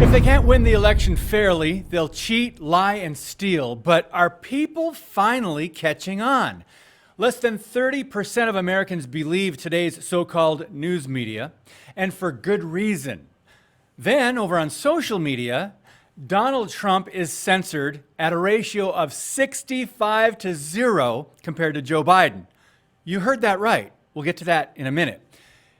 If they can't win the election fairly, they'll cheat, lie, and steal. But are people finally catching on? Less than 30% of Americans believe today's so-called news media, and for good reason. Then, over on social media, Donald Trump is censored at a ratio of 65 to 0 compared to Joe Biden. You heard that right. We'll get to that in a minute.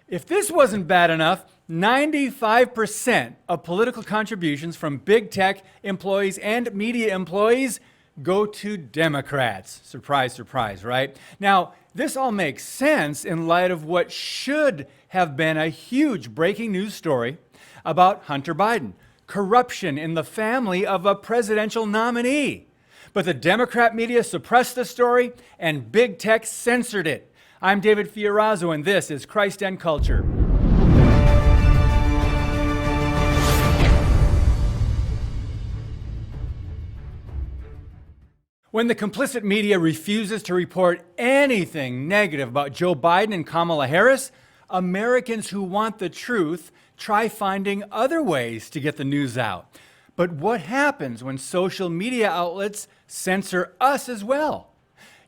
If this wasn't bad enough, 95% of political contributions from big tech employees and media employees go to Democrats. Surprise, surprise, right? Now, this all makes sense in light of what should have been a huge breaking news story about Hunter Biden, corruption in the family of a presidential nominee. But the Democrat media suppressed the story and big tech censored it. I'm David Fiorazo, and this is Christ and Culture. When the complicit media refuses to report anything negative about Joe Biden and Kamala Harris, Americans who want the truth try finding other ways to get the news out. But what happens when social media outlets censor us as well?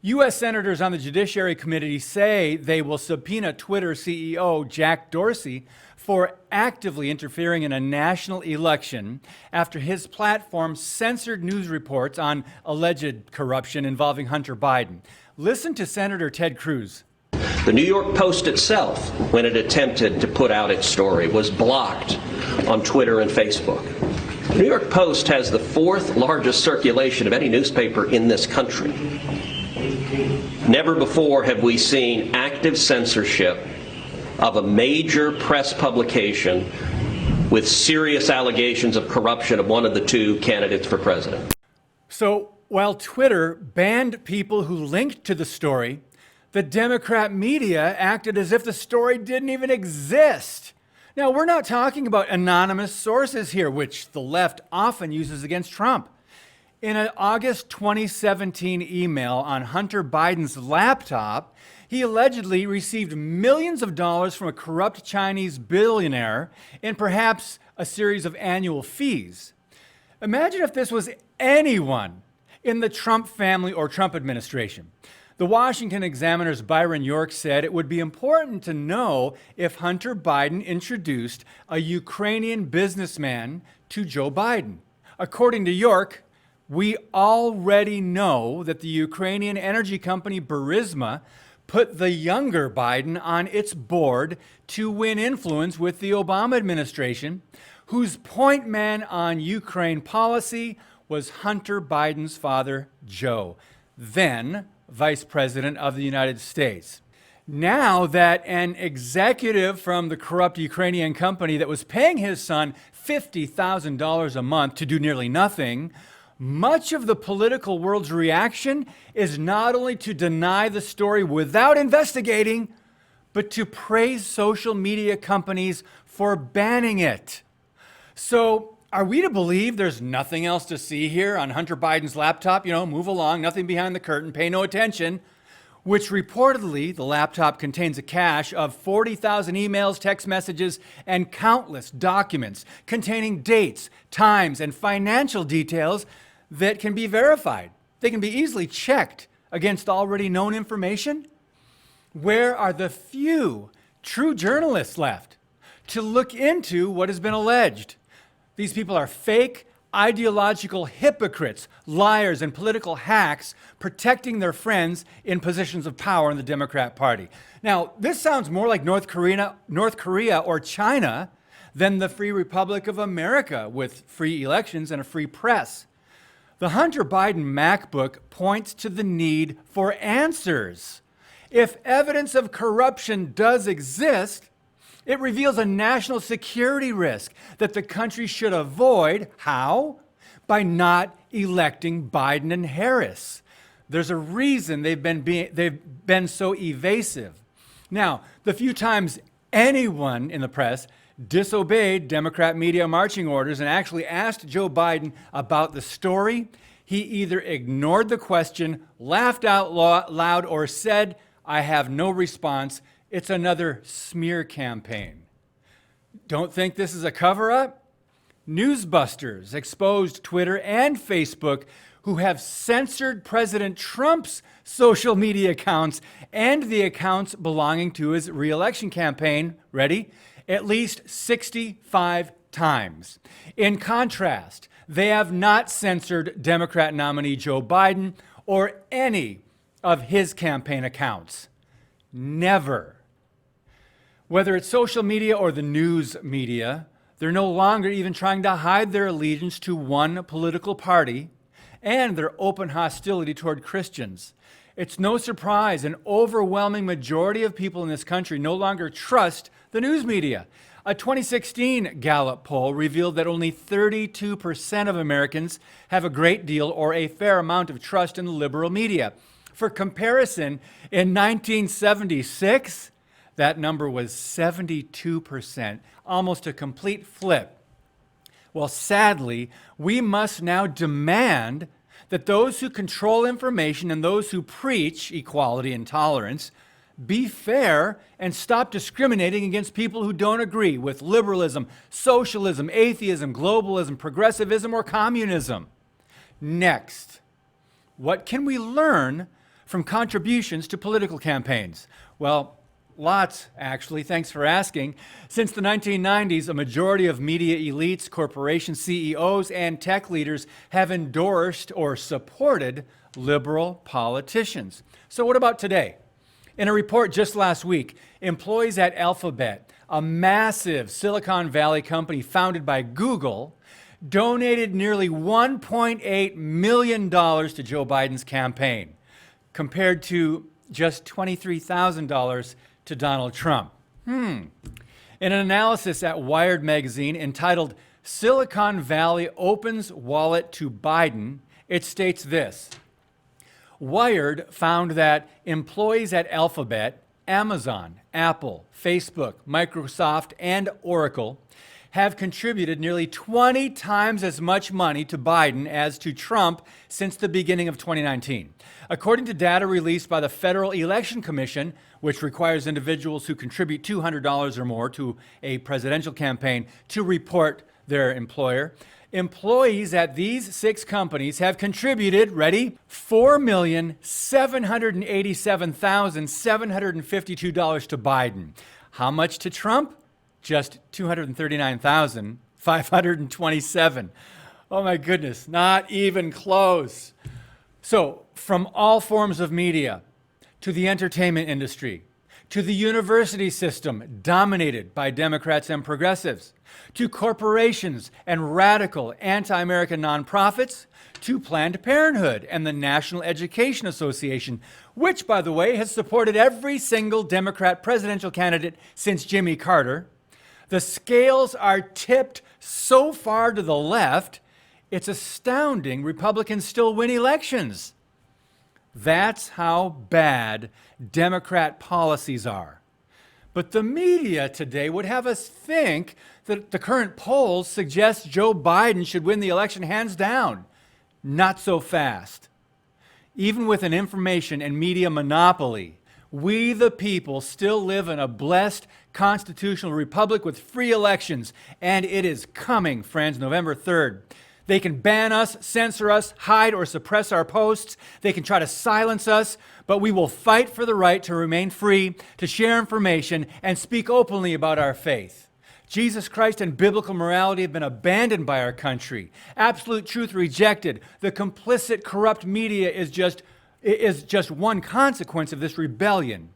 U.S. senators on the Judiciary Committee say they will subpoena Twitter CEO Jack Dorsey for actively interfering in a national election after his platform censored news reports on alleged corruption involving Hunter Biden. Listen to Senator Ted Cruz. The New York Post itself, when it attempted to put out its story, was blocked on Twitter and Facebook. The New York Post has the fourth largest circulation of any newspaper in this country. Never before have we seen active censorship of a major press publication with serious allegations of corruption of one of the two candidates for president. So while Twitter banned people who linked to the story, the Democrat media acted as if the story didn't even exist. Now, we're not talking about anonymous sources here, which the left often uses against Trump. In an August 2017 email on Hunter Biden's laptop, he allegedly received millions of dollars from a corrupt Chinese billionaire in perhaps a series of annual fees. Imagine if this was anyone in the Trump family or Trump administration. The Washington Examiner's Byron York said it would be important to know if Hunter Biden introduced a Ukrainian businessman to Joe Biden. According to York, we already know that the Ukrainian energy company Burisma put the younger Biden on its board to win influence with the Obama administration, whose point man on Ukraine policy was Hunter Biden's father, Joe, then Vice President of the United States. Now that an executive from the corrupt Ukrainian company that was paying his son $50,000 a month to do nearly nothing, much of the political world's reaction is not only to deny the story without investigating, but to praise social media companies for banning it. So, are we to believe there's nothing else to see here on Hunter Biden's laptop? Move along, nothing behind the curtain, pay no attention. Which reportedly, the laptop contains a cache of 40,000 emails, text messages, and countless documents containing dates, times, and financial details that can be verified. They can be easily checked against already known information. Where are the few true journalists left to look into what has been alleged? These people are fake, ideological hypocrites, liars, and political hacks protecting their friends in positions of power in the Democrat Party. Now, this sounds more like North Korea or China than the Free Republic of America with free elections and a free press. The Hunter Biden MacBook points to the need for answers. If evidence of corruption does exist, it reveals a national security risk that the country should avoid. How? By not electing Biden and Harris. There's a reason they've been so evasive. Now, the few times anyone in the press disobeyed Democrat media marching orders and actually asked Joe Biden about the story, he either ignored the question, laughed out loud, or said, "I have no response. It's another smear campaign." Don't think this is a cover-up? Newsbusters exposed Twitter and Facebook, who have censored President Trump's social media accounts and the accounts belonging to his re-election campaign, ready, at least 65 times. In contrast, they have not censored Democrat nominee Joe Biden or any of his campaign accounts. Never. Whether it's social media or the news media, they're no longer even trying to hide their allegiance to one political party and their open hostility toward Christians. It's no surprise an overwhelming majority of people in this country no longer trust the news media. A 2016 Gallup poll revealed that only 32% of Americans have a great deal or a fair amount of trust in the liberal media. For comparison, in 1976, that number was 72%, almost a complete flip. Well, sadly, we must now demand that those who control information and those who preach equality and tolerance be fair and stop discriminating against people who don't agree with liberalism, socialism, atheism, globalism, progressivism, or communism. Next, what can we learn from contributions to political campaigns? Well, lots, actually. Thanks for asking. Since the 1990s, a majority of media elites, corporation CEOs, and tech leaders have endorsed or supported liberal politicians. So what about today? In a report just last week, employees at Alphabet, a massive Silicon Valley company founded by Google, donated nearly $1.8 million to Joe Biden's campaign, compared to just $23,000 to Donald Trump. In an analysis at Wired magazine entitled Silicon Valley Opens Wallet to Biden, it states this: Wired found that employees at Alphabet, Amazon, Apple, Facebook, Microsoft, and Oracle have contributed nearly 20 times as much money to Biden as to Trump since the beginning of 2019. According to data released by the Federal Election Commission, which requires individuals who contribute $200 or more to a presidential campaign to report their employer, employees at these 6 companies have contributed, ready, $4,787,752 to Biden. How much to Trump? Just $239,527. Oh my goodness, not even close. So, from all forms of media, to the entertainment industry, to the university system dominated by Democrats and progressives, to corporations and radical anti-American nonprofits, to Planned Parenthood and the National Education Association, which, by the way, has supported every single Democrat presidential candidate since Jimmy Carter. The scales are tipped so far to the left, it's astounding Republicans still win elections. That's how bad Democrat policies are. But the media today would have us think that the current polls suggest Joe Biden should win the election hands down. Not so fast. Even with an information and media monopoly, we the people still live in a blessed constitutional republic with free elections, and it is coming, friends, November 3rd. They can ban us, censor us, hide or suppress our posts. They can try to silence us, but we will fight for the right to remain free, to share information, and speak openly about our faith. Jesus Christ and biblical morality have been abandoned by our country. Absolute truth rejected. The complicit, corrupt media is just one consequence of this rebellion.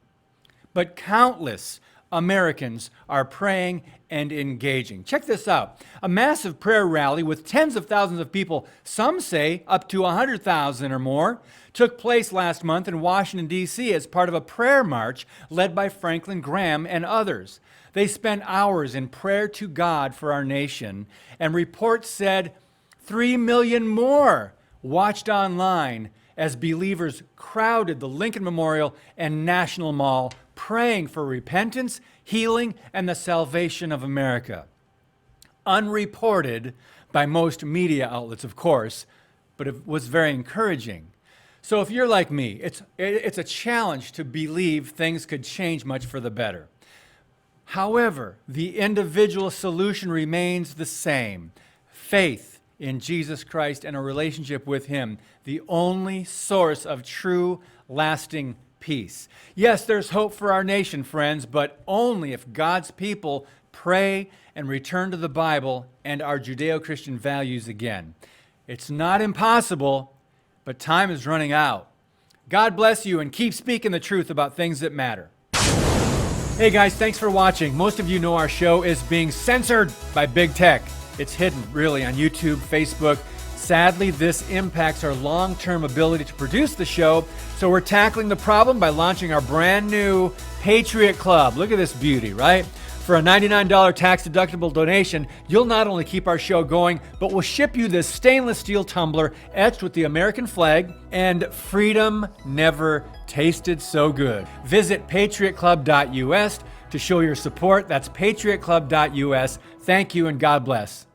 But countless Americans are praying and engaging. Check this out. A massive prayer rally with tens of thousands of people, some say up to 100,000 or more, took place last month in Washington, D.C. as part of a prayer march led by Franklin Graham and others. They spent hours in prayer to God for our nation, and reports said 3 million more watched online as believers crowded the Lincoln Memorial and National Mall, praying for repentance, healing, and the salvation of America. Unreported by most media outlets, of course, but it was very encouraging. So if you're like me, it's a challenge to believe things could change much for the better. However, the individual solution remains the same: faith in Jesus Christ and a relationship with Him, the only source of true, lasting peace. Yes, there's hope for our nation, friends, but only if God's people pray and return to the Bible and our Judeo-Christian values again. It's not impossible, but time is running out. God bless you, and keep speaking the truth about things that matter. Hey guys, thanks for watching. Most of you know our show is being censored by big tech. It's hidden, really, on YouTube, Facebook. Sadly, this impacts our long-term ability to produce the show, so we're tackling the problem by launching our brand new Patriot Club. Look at this beauty, right? For a $99 tax-deductible donation, you'll not only keep our show going, but we'll ship you this stainless steel tumbler etched with the American flag, and freedom never tasted so good. Visit patriotclub.us to show your support. That's patriotclub.us. Thank you and God bless.